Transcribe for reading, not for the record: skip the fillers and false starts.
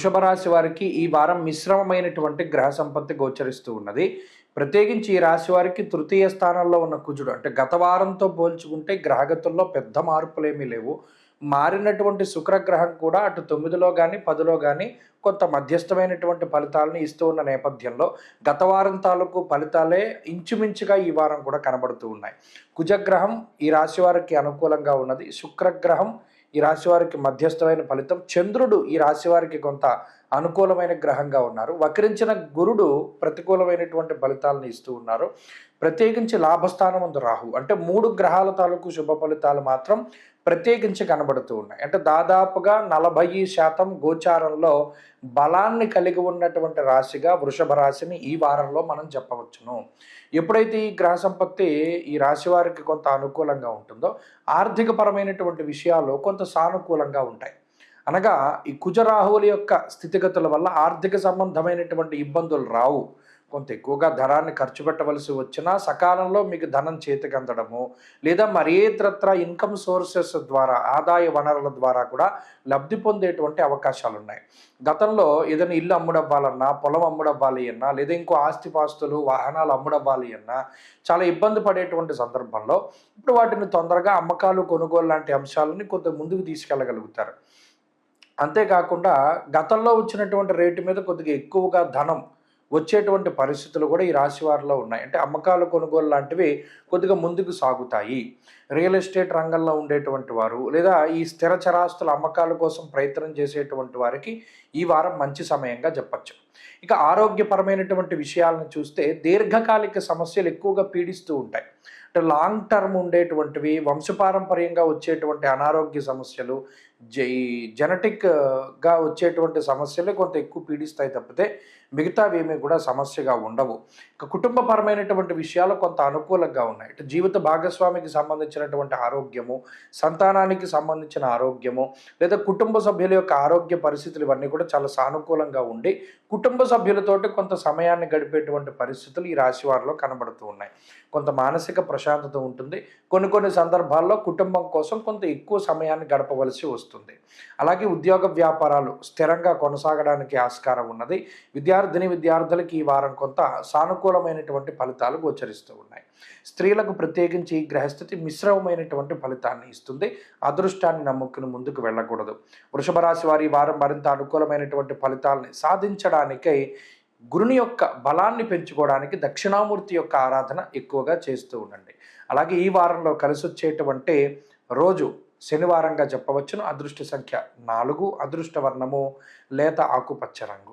వృషభ రాశి వారికి ఈ వారం మిశ్రమమైనటువంటి గ్రహ సంపత్తి గోచరిస్తూ ఉన్నది. ప్రత్యేకించి ఈ రాశి వారికి తృతీయ స్థానంలో ఉన్న కుజుడు అంటే గత వారంతో పోల్చుకుంటే గ్రహగతుల్లో పెద్ద మార్పులేమీ లేవు. మారినటువంటి శుక్రగ్రహం కూడా అటు 9లో గాని, 10లో గాని కొంత మధ్యస్థమైనటువంటి ఫలితాలను ఇస్తూ ఉన్న నేపథ్యంలో గత వారం తాలూకు ఫలితాలే ఇంచుమించుగా ఈ వారం కూడా కనబడుతూ ఉన్నాయి. కుజగ్రహం ఈ రాశి వారికి అనుకూలంగా ఉన్నది. శుక్రగ్రహం ఈ రాశి వారికి మధ్యస్థమైన ఫలితం. చంద్రుడు ఈ రాశి వారికి కొంత అనుకూలమైన గ్రహంగా ఉన్నారు. వక్రించిన గురుడు ప్రతికూలమైనటువంటి ఫలితాలను ఇస్తూ ఉన్నారు. ప్రత్యేకించి లాభస్థానం ఉంది రాహు. అంటే 3 గ్రహాల తాలూకు శుభ ఫలితాలు మాత్రం ప్రత్యేకించి కనబడుతూ ఉన్నాయి. అంటే దాదాపుగా 40% గోచారంలో బలాన్ని కలిగి ఉన్నటువంటి రాశిగా వృషభ రాశిని ఈ వారంలో మనం చెప్పవచ్చును. ఎప్పుడైతే ఈ గ్రహ సంపత్తి ఈ రాశి వారికి కొంత అనుకూలంగా ఉంటుందో ఆర్థికపరమైనటువంటి విషయాలు కొంత సానుకూలంగా ఉంటాయి. అనగా ఈ కుజరాహువుల యొక్క స్థితిగతుల వల్ల ఆర్థిక సంబంధమైనటువంటి ఇబ్బందులు రావు. కొంత ఎక్కువగా ధనాన్ని ఖర్చు పెట్టవలసి వచ్చినా సకాలంలో మీకు ధనం చేతికి అందడము, లేదా మరేతరత్ర ఇన్కమ్ సోర్సెస్ ద్వారా ఆదాయ వనరుల ద్వారా కూడా లబ్ధి పొందేటువంటి అవకాశాలు ఉన్నాయి. గతంలో ఏదైనా ఇల్లు అమ్ముడవ్వాలన్నా, పొలం అమ్ముడవ్వాలి అన్నా, లేదా ఇంకో ఆస్తిపాస్తులు వాహనాలు అమ్ముడవ్వాలి అన్నా చాలా ఇబ్బంది పడేటువంటి సందర్భంలో ఇప్పుడు వాటిని తొందరగా అమ్మకాలు కొనుగోలు లాంటి అంశాలని కొంత ముందుకు తీసుకెళ్ళగలుగుతారు. అంతేకాకుండా గతంలో వచ్చినటువంటి రేటు మీద కొద్దిగా ఎక్కువగా ధనం వచ్చేటువంటి పరిస్థితులు కూడా ఈ రాశి వారిలో ఉన్నాయి. అంటే అమ్మకాలు కొనుగోలు లాంటివి కొద్దిగా ముందుకు సాగుతాయి. రియల్ ఎస్టేట్ రంగంలో ఉండేటువంటి వారు, లేదా ఈ స్థిర చరాస్తుల అమ్మకాల కోసం ప్రయత్నం చేసేటువంటి వారికి ఈ వారం మంచి సమయంగా చెప్పచ్చు. ఇక ఆరోగ్యపరమైనటువంటి విషయాలను చూస్తే దీర్ఘకాలిక సమస్యలు ఎక్కువగా పీడిస్తూ ఉంటాయి. అంటే లాంగ్ టర్మ్ ఉండేటువంటివి, వంశపారంపర్యంగా వచ్చేటువంటి అనారోగ్య సమస్యలు, జెనెటిక్గా వచ్చేటువంటి సమస్యలే కొంత ఎక్కువ పీడిస్తాయి తప్పితే మిగతావేమీ కూడా సమస్యగా ఉండవు. ఇక కుటుంబపరమైనటువంటి విషయాలు కొంత అనుకూలంగా ఉన్నాయి. ఇటు జీవిత భాగస్వామికి సంబంధించినటువంటి ఆరోగ్యము, సంతానానికి సంబంధించిన ఆరోగ్యము, లేదా కుటుంబ సభ్యుల యొక్క ఆరోగ్య పరిస్థితులు ఇవన్నీ కూడా చాలా సానుకూలంగా ఉండి కుటుంబ సభ్యులతోటి కొంత సమయాన్ని గడిపేటువంటి పరిస్థితులు ఈ రాశి వారిలో కనబడుతూ ఉన్నాయి. కొంత మానసిక ప్రశాంతత ఉంటుంది. కొన్ని సందర్భాల్లో కుటుంబం కోసం కొంత ఎక్కువ సమయాన్ని గడపవలసి వస్తుంది. అలాగే ఉద్యోగ వ్యాపారాలు స్థిరంగా కొనసాగడానికి ఆస్కారం ఉన్నది. విద్యార్థులకి ఈ వారం కొంత సానుకూలమైనటువంటి ఫలితాలు గోచరిస్తూ ఉన్నాయి. స్త్రీలకు ప్రత్యేకించి ఈ గ్రహస్థితి మిశ్రమమైనటువంటి ఫలితాన్ని ఇస్తుంది. అదృష్టాన్ని నమ్ముకుని ముందుకు వెళ్ళకూడదు. వృషభ రాశి వారి ఈ వారం మరింత అనుకూలమైనటువంటి ఫలితాలని సాధించడానికై గురుని యొక్క బలాన్ని పెంచుకోవడానికి దక్షిణామూర్తి యొక్క ఆరాధన ఎక్కువగా చేస్తూ ఉండండి. అలాగే ఈ వారంలో కలిసి వచ్చేటువంటి రోజు శనివారంగా చెప్పవచ్చును. అదృష్ట సంఖ్య 4, అదృష్ట వర్ణము లేత ఆకుపచ్చ రంగు.